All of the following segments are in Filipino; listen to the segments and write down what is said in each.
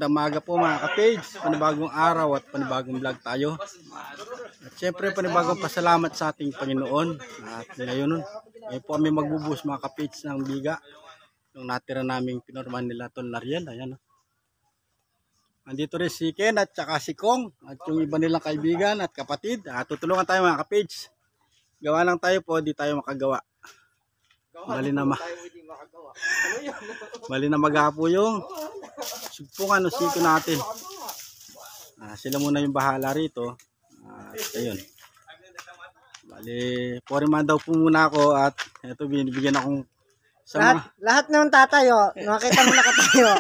magandang maga po mga ka-page. Panibagong araw at panibagong vlog tayo. At syempre panibagong pasalamat sa ating Panginoon. At ngayon po kami magbubuhos mga ka-page ng biga. Yung natira naming pinorman nila Tol Nariel. Ayan. Andito rin si Ken at saka si Kong. At yung iba nilang kaibigan at kapatid. Tutulungan tayo mga ka-page. Gawa lang tayo po, di tayo makagawa. Bali na magapo yung sugpungan o siko natin. Sila muna yung bahala rito. Ayun. Bali, poriman daw po muna ako at ito binibigyan akong lahat ng tatayo, nakita mo nakatayo.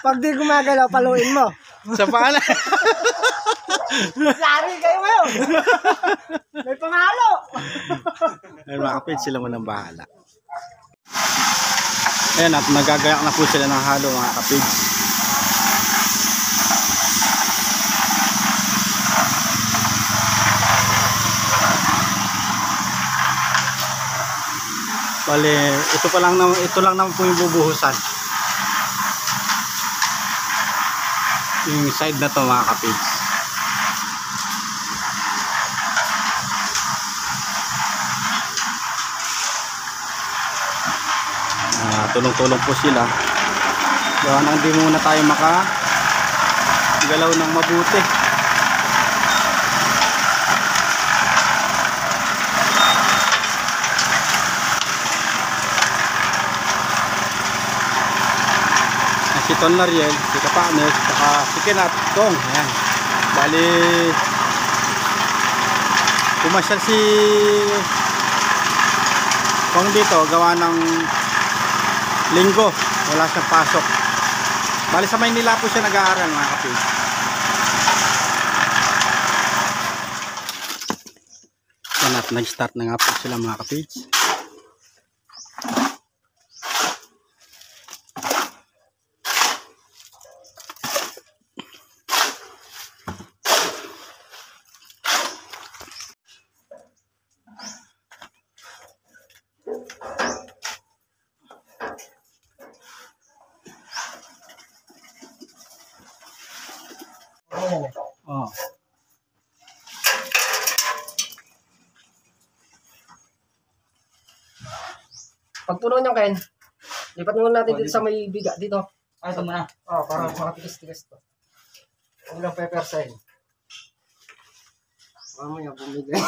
Pag di gumagalaw, paluin mo. Sa pala. Lari kayo ngayon. May pangalo. Ayun mga kapit, sila muna bahala. Ayan at nagagayak na po sila ng halo mga kapids. Bale, ito lang naman po yung bubuhusan. Yung side na to mga kapids. Tulong-tulong po sila. Kaya hindi muna tayo makagalaw ng mabuti. Si Tol Nariel, si Kapanes, saka si Ken at Kong. Ayan. Bali, pumasyal si Kong dito, gawa ng linggo, wala siyang pasok. Bali sa Maynila po siya nag-aaral mga kapatid. Yan at nag-start na nga po sila mga kapatid. Oh. Pag puno niyo, Ken, lipat muna natin dito sa may biga dito. Ito muna. Para makatigas-tigas to. Huwag lang pepper sign. Mamaya bumigay.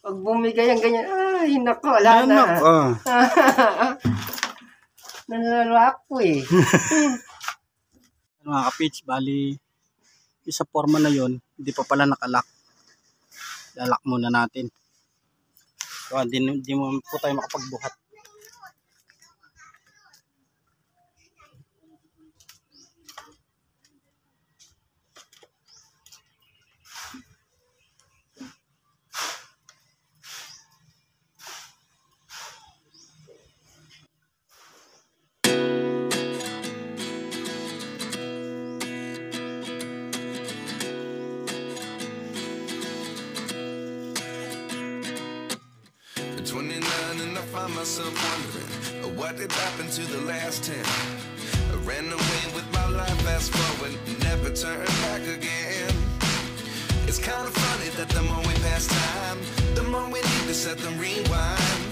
Pag bumigay ang ganyan, ay nako, wala na. Nalalak ko eh. Mga kapits, bali isa forma na yon, hindi pa pala nakalak. Lalak muna natin. So, hindi mo po tayo makapagbuhat. Myself wondering what did happen to the last 10. I ran away with my life, fast forward, never turn back again. It's kind of funny that the more we pass time, the more we need to set them rewind.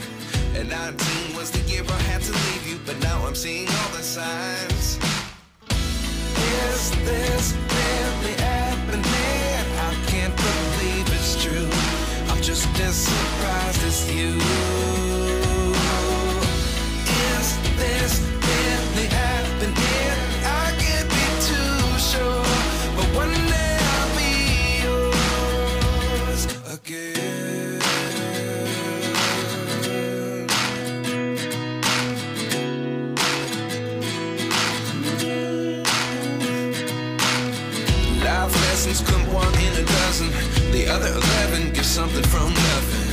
And 19 was the year I had to leave you, but now I'm seeing all the signs. Is this really happening? I can't believe it's true. I'm just as surprised as you. This really happening? I can't be too sure, but one day I'll be yours again. Life lessons come one in a dozen, the other 11 give something from nothing.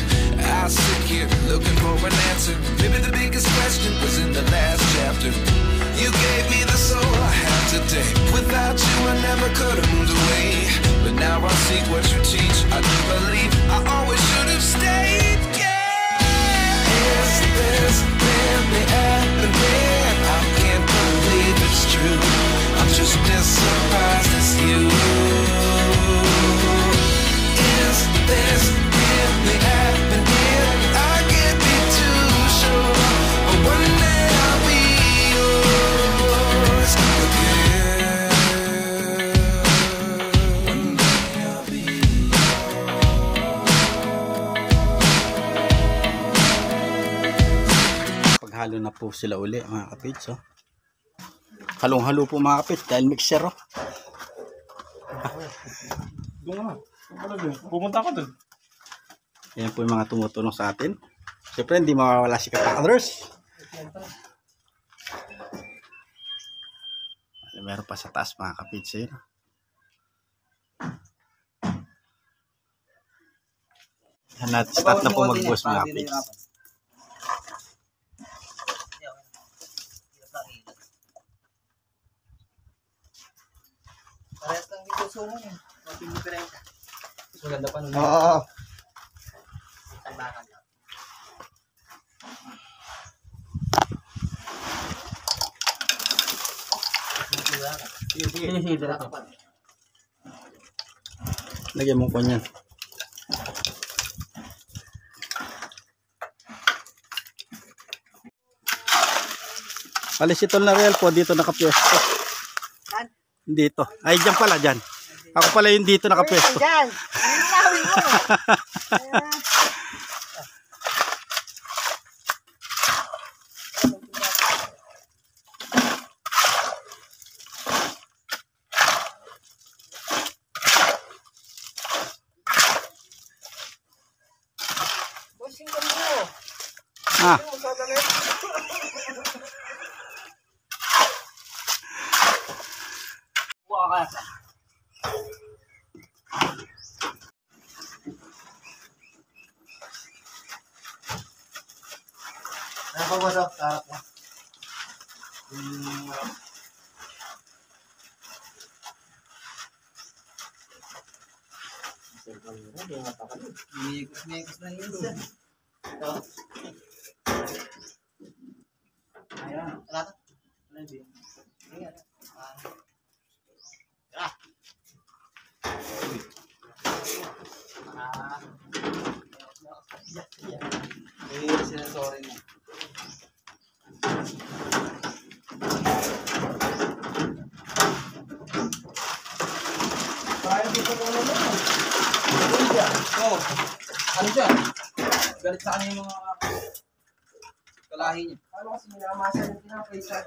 I sit here looking for an answer. Maybe the biggest question was in the last chapter. You gave me the soul I have today. Without you I never could have moved away. But now I see what you teach. I do believe I always should have stayed. Yeah. Is this really happening? I can't believe it's true. I'm just as Naghalo na po sila uli mga kapits. Oh. Halong-halo po mga kapits dahil mixer. Oh. Pumunta ako dun. Yan po yung mga tumutulong sa atin. Siyempre hindi mawawala si Kapaters. Meron pa sa taas mga kapits. Yun. Start na po mag-boss mga kapits. Parehas lang dito sumo eh. Mating diferensya. Maganda pa nun. Oo. Tambakan lang. Lagyan mo ko niyan. Alis ito na real po dito nakapwesto. Dito. Ay, dyan pala, dyan. Ako pala yung dito nakapwesto. Diyan. Nilawin mo. Bossing ka mo. Ah, Ano ba boss? Sarap na. Mekos na yun siya. Ito. Ayan. Wala ka? Wala din. Ayan. Sorry na. Oh, ano siya? Galit sa kanya yung mga kalahi niya. Ano kasi minamasa ng tinapay sa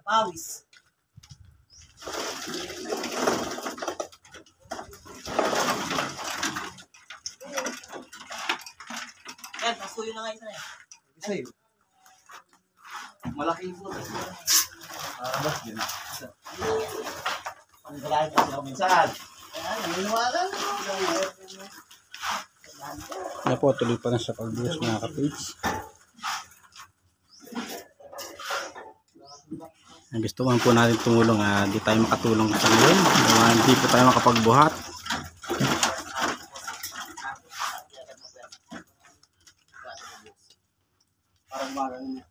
pawis. Yan, pasuyo na nga isa na yan. Sa'yo. Malaki po. Bas din. Ang galahin kasi ako minsan. Ayan, naniniwala na. yan po, tuloy pa na sa pag-boss mga kapits. Gusto man po natin tumulong, di tayo makatulong sa ngayon. Hindi po tayo makapagbuhat. Parang marang niya.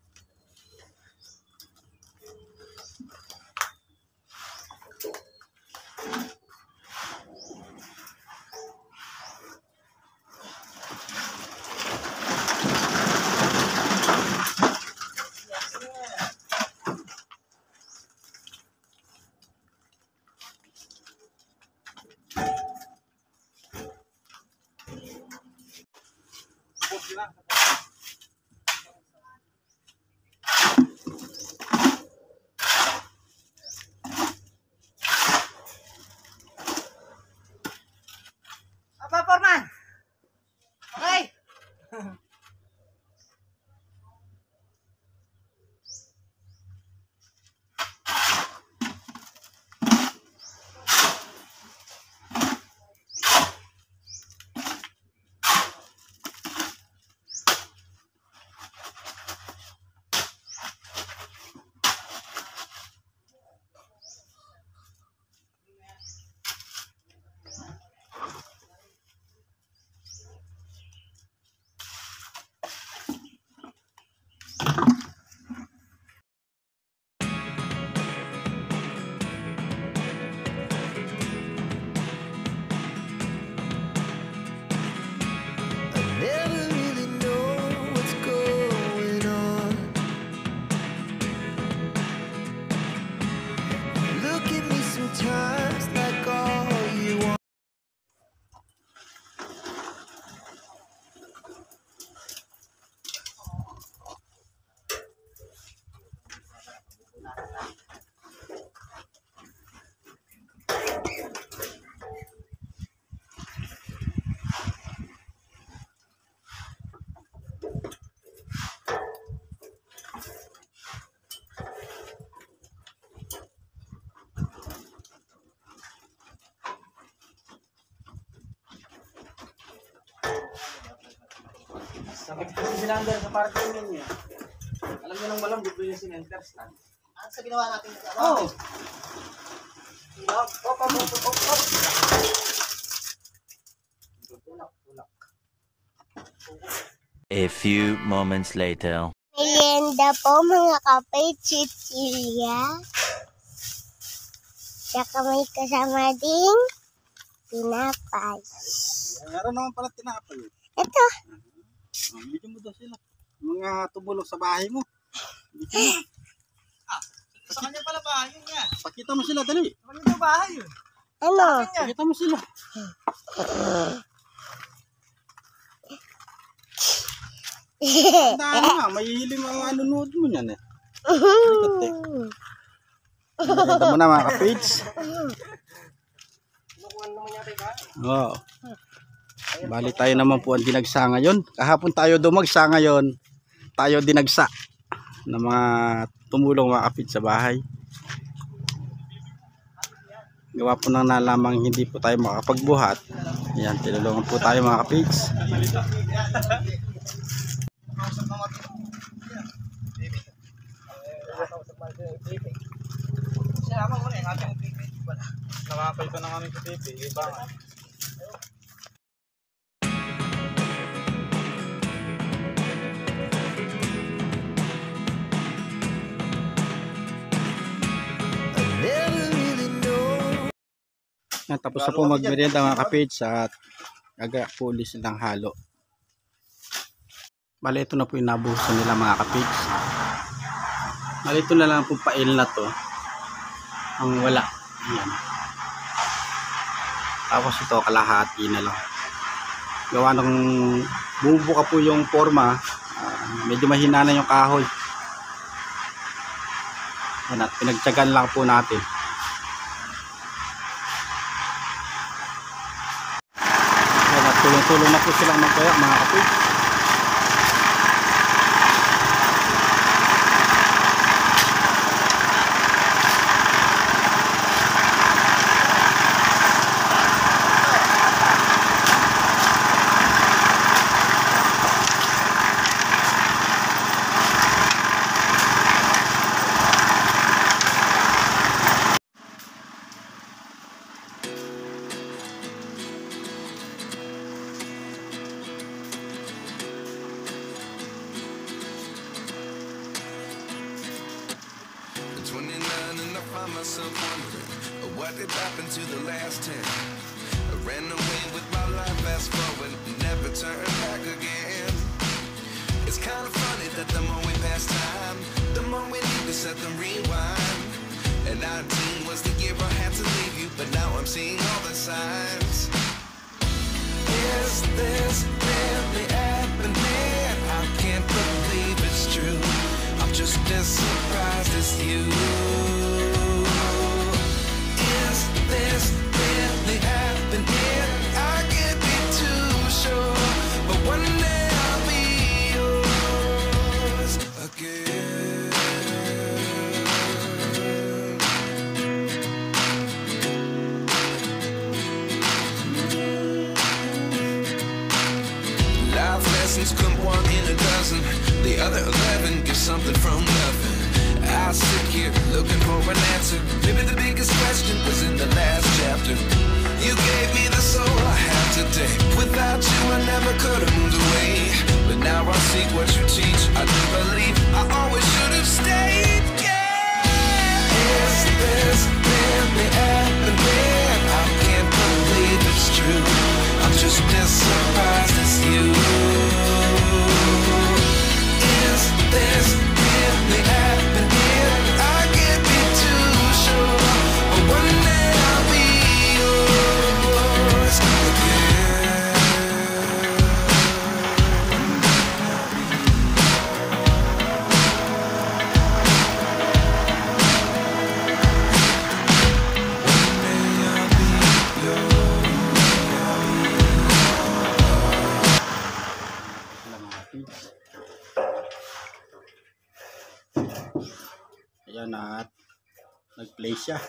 Sabi ko si Silander sa parking ninyo. Alam niyo nang walang bibili si Interstand. At sa ginawa natin ito. Oh! A few moments later. Merienda po mga kapay, chichilya. Tsaka may kasama ding tinapay. Meron naman pala tinapay. Ito. Medyo mo daw sila. Mga tumulong sa bahay mo. Medyo mo. Sa kanya pala ba? Yun nga. Pakita mo sila, dali. Sa kanya bahay yun. Ano? Pakita mo sila. Tandaan nga, may hiling mga anonood mo niyan eh. Halika, te. Pakita mo na mga ka-page. Oo. Bali tayo naman po ang dinagsa ngayon. Kahapon tayo dumagsa, ngayon tayo dinagsa ng mga tumulong mga kapit sa bahay. Gawa po nang nalamang hindi po tayo makapagbuhat. Ayan, tinulungan po tayo mga kapigs. Salamat mo na yung ating pipit. Nakakay ka na kami sa TV, iba nga. Tapos na po magmerienda mga kapits at gagapulis ng halo. Bali ito na po yung nabuhusan nila mga kapits. Bali ito na lang po pail na to ang wala. Ayan. Tapos ito kalahati na lang. Gawa ng bumubuka po yung forma, medyo mahina na yung kahoy. Ayan, at pinagtyagan lang po natin. Tulong-tulong na po silang magkaya mga kapit. Myself wondering what did happen to the last 10. I ran away with my life, fast forward, never turn back again. It's kind of funny that the more we pass time, the more we need to set the rewind. And 19 was the year I had to leave you, but now I'm seeing all the signs. Is this really happening? I can't believe it's true. I'm just as surprised as you. This really happening? I can't be too sure, but one day I'll be yours again. Life lessons come one in a dozen. The other 11 get something from nothing. I sit here looking for an answer. Maybe the biggest question was in the last chapter. You gave me the soul I have today. Without you I never could have moved away. But now I see what you teach. I do believe I always should have stayed. Yeah. Is this really happening? I can't believe it's true. I'm just as surprised as you. Is this really happening? I can't be too sure, but one day I'll be yours again. Ayan, at nag-play siya.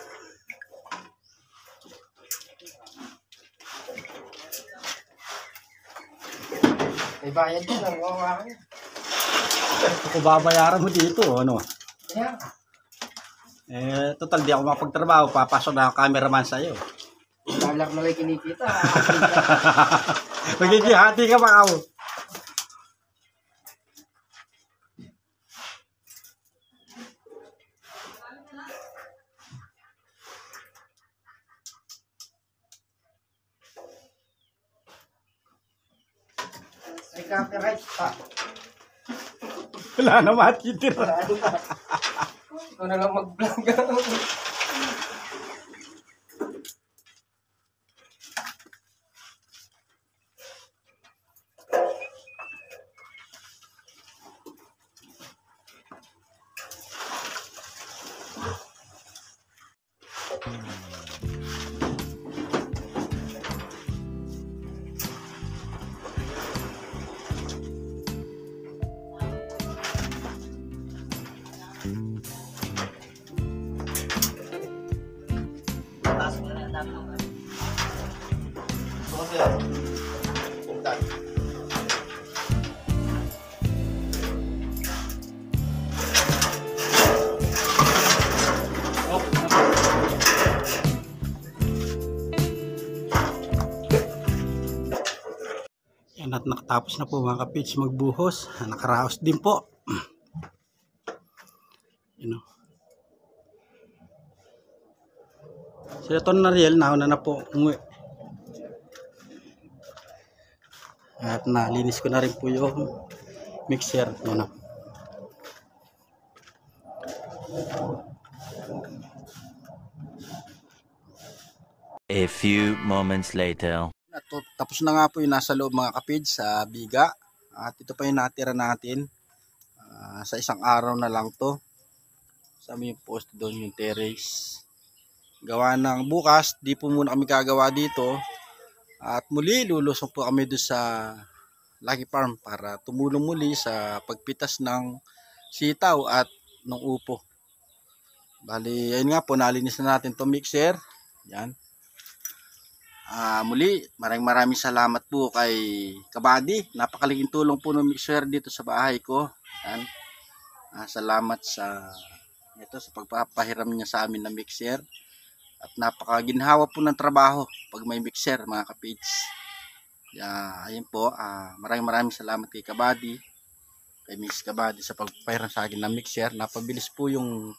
May bayad ka lang, kawawa ka niya. Kung babayaran mo dito, ano? Kaya, Total, di ako mapagtrabaho. Papasok na ang cameraman sa'yo. lalak na lang kinikita. Magigihati ka pa ako. May copyright pa. Wala na matitira. Ikaw na lang mag-vlog. Yan at nakatapos na po mga kapits magbuhos. Nakaraos din po. Yun o. Sila to na Riel, nauna na po umuwi. At nalinis ko na rin po yung mixer. Yan o. A few moments later. Tapos na nga po yung nasa loob mga kapids sa biga. At ito pa yung natira natin. Sa isang araw na lang to. Sabi yung post doon yung terrace. Gawa ng bukas, di po muna kami gagawa dito. At muli, lulusong po kami doon sa Lucky Farm para tumulong muli sa pagpitas ng sitaw at ng upo. Bali, ayun nga po, nalinis na natin to mixer. Yan. Muli, maraming salamat po kay Kabady. Napakalaking tulong po ng mixer dito sa bahay ko. Yan. Salamat sa pagpapahiram niya sa amin ng mixer. At napakaginhawa po ng trabaho pag may mixer mga kapits. Ayun po, maraming salamat kay Kabady, kay Miss Kabady sa pagpapahiram sa akin ng mixer. Napabilis po yung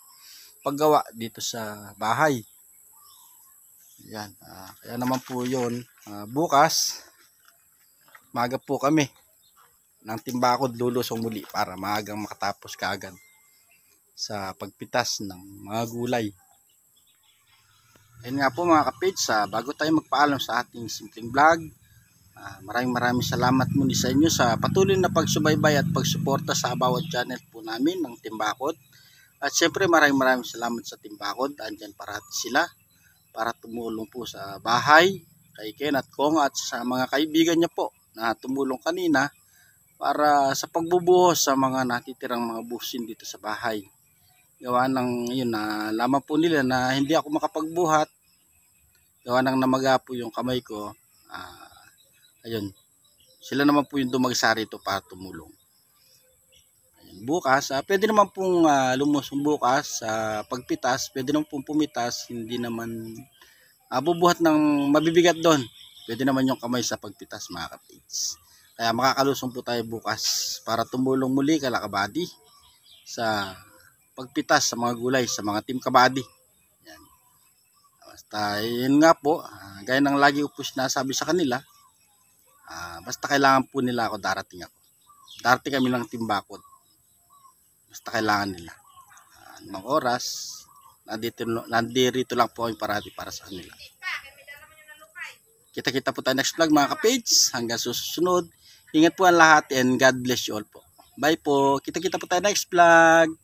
paggawa dito sa bahay. Yan, kaya naman po yun, bukas maaga po kami ng timbakod lulusong muli para maagang makatapos kaagad sa pagpitas ng mga gulay. Ayun nga po mga kapits, bago tayo magpaalam sa ating simpleng vlog, maraming salamat muli sa inyo sa patuloy na pagsubaybay at pagsuporta sa bawat channel po namin ng Timbakod. At syempre maraming salamat sa Timbakod, andyan parati sila para tumulong po sa bahay, kay Ken at Kong at sa mga kaibigan niya po na tumulong kanina para sa pagbubuhos sa mga natitirang mga busin dito sa bahay. Gawa ng yun na laman po nila na hindi ako makapagbuhat, gawa ng namaga po yung kamay ko. Ayun, sila naman po yung dumagsa rito para tumulong. Ayun, bukas pwede naman pong lumusong bukas sa pagpitas, pwede naman pong pumitas, hindi naman bubuhat ng mabibigat doon. Pwede naman yung kamay sa pagpitas mga kapits. Kaya makakalusong po tayo bukas para tumulong muli kay Kabady sa pagpitas sa mga gulay sa mga team Kabady. Yan. Basta yun nga po, gaya ng lagi ko po sinasabi sa kanila, basta kailangan po nila ako, darating ako. Darating kami ng Timbakod. Basta kailangan nila. Anong oras, nandito lang po kami parati para sa kanila. Kita-kita po tayo next vlog mga kapage. Hanggang susunod. Ingat po ang lahat and God bless you all po. Bye po. Kita-kita po tayo next vlog.